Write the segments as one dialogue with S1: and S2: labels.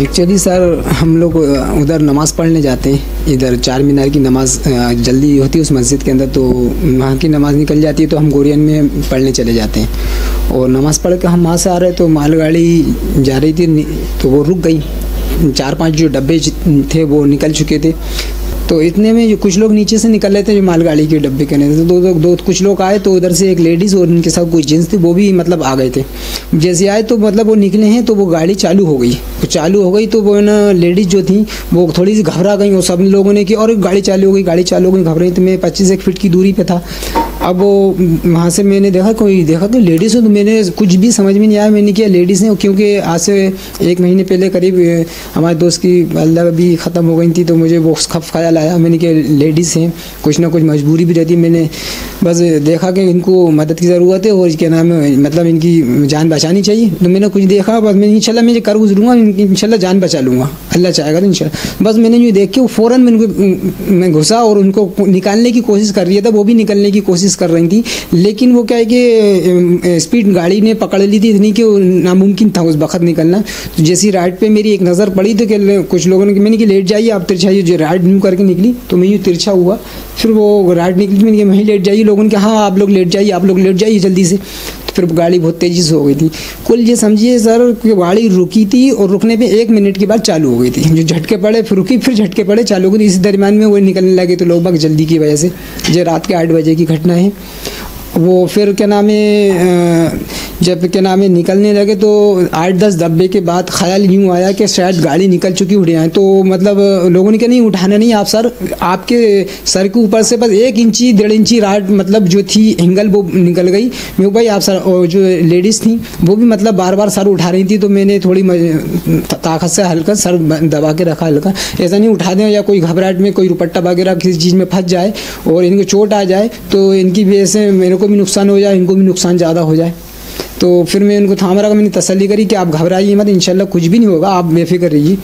S1: Actually sir हम लोग उधर नमाज़ पढ़ने जाते हैं, इधर चार मीनार की नमाज़ जल्दी होती है उस मस्जिद के अंदर, तो वहाँ की नमाज़ निकल जाती है तो हम गोरियन में पढ़ने चले जाते हैं। और नमाज़ पढ़ के हम वहाँ से आ रहे तो मालगाड़ी जा रही थी तो वो रुक गई। 4-5 जो डब्बे थे वो निकल चुके थे, तो इतने में जो कुछ लोग नीचे से निकल रहे थे जो मालगाड़ी के डब्बे के नहीं थे, दो कुछ लोग आए तो उधर से एक लेडीज़ और उनके साथ कोई जेंट्स थे, वो भी मतलब आ गए थे। जैसे आए तो मतलब वो निकले हैं तो वो गाड़ी चालू हो गई तो वो ना लेडीज़ जो थी वो थोड़ी सी घबरा गई और सब लोगों ने कि और गाड़ी चालू हो गई घबराई। तो मैं 25 फीट की दूरी पे था। अब वो वहाँ से मैंने देखा तो लेडीज़ हो, तो मैंने कुछ भी समझ में नहीं आया। मैंने किया लेडीज़ हैं, क्योंकि आज से 1 महीने पहले करीब हमारे दोस्त की वालिदा भी ख़त्म हो गई थी, तो मुझे वो खफ ख्याल आया। मैंने किया लेडीज़ हैं, कुछ ना कुछ मजबूरी भी रहती। मैंने बस देखा कि इनको मदद की ज़रूरत है और क्या नाम है मतलब इनकी जान बचानी चाहिए, तो मैंने कुछ देखा। बस मैं इंशाल्लाह मैं कर गुजरूँगा, इंशाल्लाह जान बचा लूँगा, अल्लाह चाहेगा तो इंशाल्लाह। बस मैंने यूँ देख के फ़ौरन मैं घुसा और उनको निकालने की कोशिश कर रही था, वो भी निकलने की कोशिश कर रही थी, लेकिन वो क्या है कि स्पीड गाड़ी ने पकड़ ली थी इतनी कि नामुमकिन था उस वक्त निकलना। तो जैसी राइड पे मेरी एक नज़र पड़ी तो कि कुछ लोगों ने मैंने कि लेट जाइए आप, तिरछा जो राइड यूँ करके निकली तो मैं यूँ तिरछा हुआ, फिर वो राइड निकली, मैंने कहा वहीं लेट जाइए। लोगों ने कहा हाँ आप लोग लेट जाइए जल्दी से। तो फिर गाड़ी बहुत तेज़ी से हो गई थी। कुल ये समझिए सर कि गाड़ी रुकी थी और रुकने पे 1 मिनट के बाद चालू हो गई थी। जो झटके पड़े फिर रुकी, फिर झटके पड़े चालू हो गई। इसी दरमियान में वो निकलने लगे तो लोग बाग जल्दी की वजह से। ये रात के 8 बजे की घटना है। वो फिर क्या नाम है जब क्या नाम है निकलने लगे तो 8-10 डब्बे के बाद ख्याल यूँ आया कि शायद गाड़ी निकल चुकी उड़ जाए। तो मतलब लोगों ने कहा नहीं उठाना नहीं आप सर, आपके सर के ऊपर से बस 1 इंची 1.5 इंची राड मतलब जो थी एंगल वो निकल गई। मैं भाई आप सर, और जो लेडीज़ थी वो भी मतलब बार सर उठा रही थी, तो मैंने थोड़ी ताकत से हल्का सर दबा के रखा हल्का, ऐसा नहीं उठा दें या कोई घबराहट में कोई दुपट्टा वगैरह किसी चीज़ में फंस जाए और इनको चोट आ जाए तो इनकी वजह से मेरे को भी नुकसान हो जाए, इनको भी नुकसान ज़्यादा हो जाए। तो फिर मैं उनको थामा रखा, मैंने तसल्ली करी कि आप घबराइए मत, इंशाल्लाह कुछ भी नहीं होगा, आप बेफिक्र रहिए।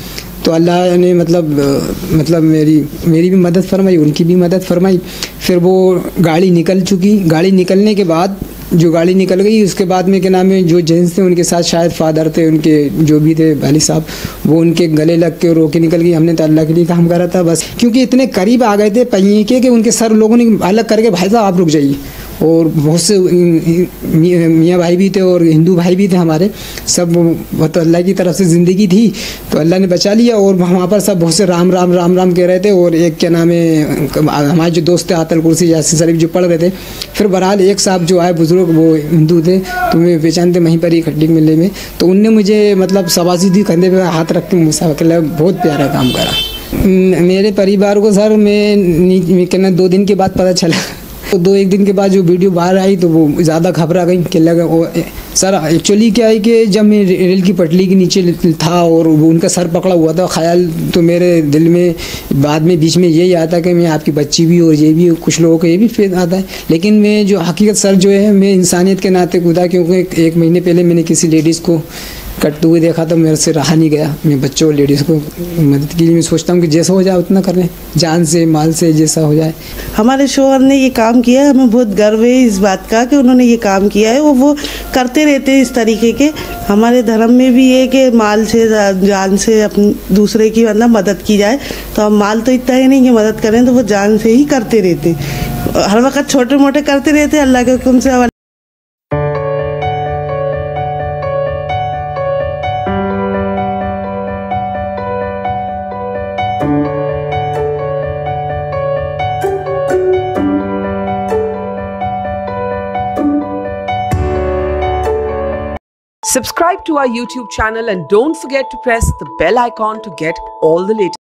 S1: तो अल्लाह ने मतलब मेरी भी मदद फरमाई, उनकी भी मदद फरमाई। फिर वो गाड़ी निकल चुकी। गाड़ी निकलने के बाद जो गाड़ी निकल गई उसके बाद में क्या नाम है जो जेंट्स थे उनके साथ शायद फादर थे उनके जो भी थे वाली साहब, वो उनके गले लग के रोके निकल गई। हमने तो अल्लाह के लिए काम करा था बस, क्योंकि इतने करीब आ गए थे पहिए के कि उनके सर लोगों ने अलग करके भाई साहब आप रुक जाइए। और बहुत से मियाँ भाई भी थे और हिंदू भाई भी थे हमारे, सब बहुत अल्लाह की तरफ से ज़िंदगी थी तो अल्लाह ने बचा लिया। और वहाँ पर सब बहुत से राम राम राम राम कह रहे थे। और एक क्या नाम है हमारे जो दोस्त थे आतल कुर्सी यासीन शरीफ जो पढ़ रहे थे। फिर बहरहाल एक साहब जो आए बुजुर्ग वो हिंदू थे तो मैं पहचानते वहीं पर ही खड्डी मिले में, तो उनने मुझे मतलब शाबाशी दी, कंधे पे हाथ रख के मुझसे बहुत प्यारा काम करा। मेरे परिवार को सर मैं कहना 2 दिन के बाद पता चला, तो 2-1 दिन के बाद जो वीडियो बाहर आई तो वो ज़्यादा घबरा गई कि लगा सर एक्चुअली क्या है कि जब मैं रेल की पटरी के नीचे था और वो उनका सर पकड़ा हुआ था, ख्याल तो मेरे दिल में बाद में बीच में यही आता कि मैं आपकी बच्ची भी और ये भी, कुछ लोगों को ये भी फेस आता है। लेकिन मैं जो हकीकत सर जो है मैं इंसानियत के नाते खुदा, क्योंकि 1 महीने पहले मैंने किसी लेडीज़ को कटते हुए देखा तो मेरे से रहा नहीं गया। मैं बच्चों और लेडीज़ को मदद के लिए मैं सोचता हूँ कि जैसा हो जाए उतना कर लें, जान से माल से जैसा हो जाए।
S2: हमारे शोहर ने ये काम किया, हमें बहुत गर्व है इस बात का कि उन्होंने ये काम किया है। वो करते रहते हैं इस तरीके के। हमारे धर्म में भी ये कि माल से जान से अपनी दूसरे की मतलब मदद की जाए, तो हम माल तो इतना ही नहीं कि मदद करें, तो वो जान से ही करते रहते, हर वक्त छोटे मोटे करते रहते अल्लाह के हुक्म से।
S3: Subscribe to our YouTube channel and don't forget to press the bell icon to get all the latest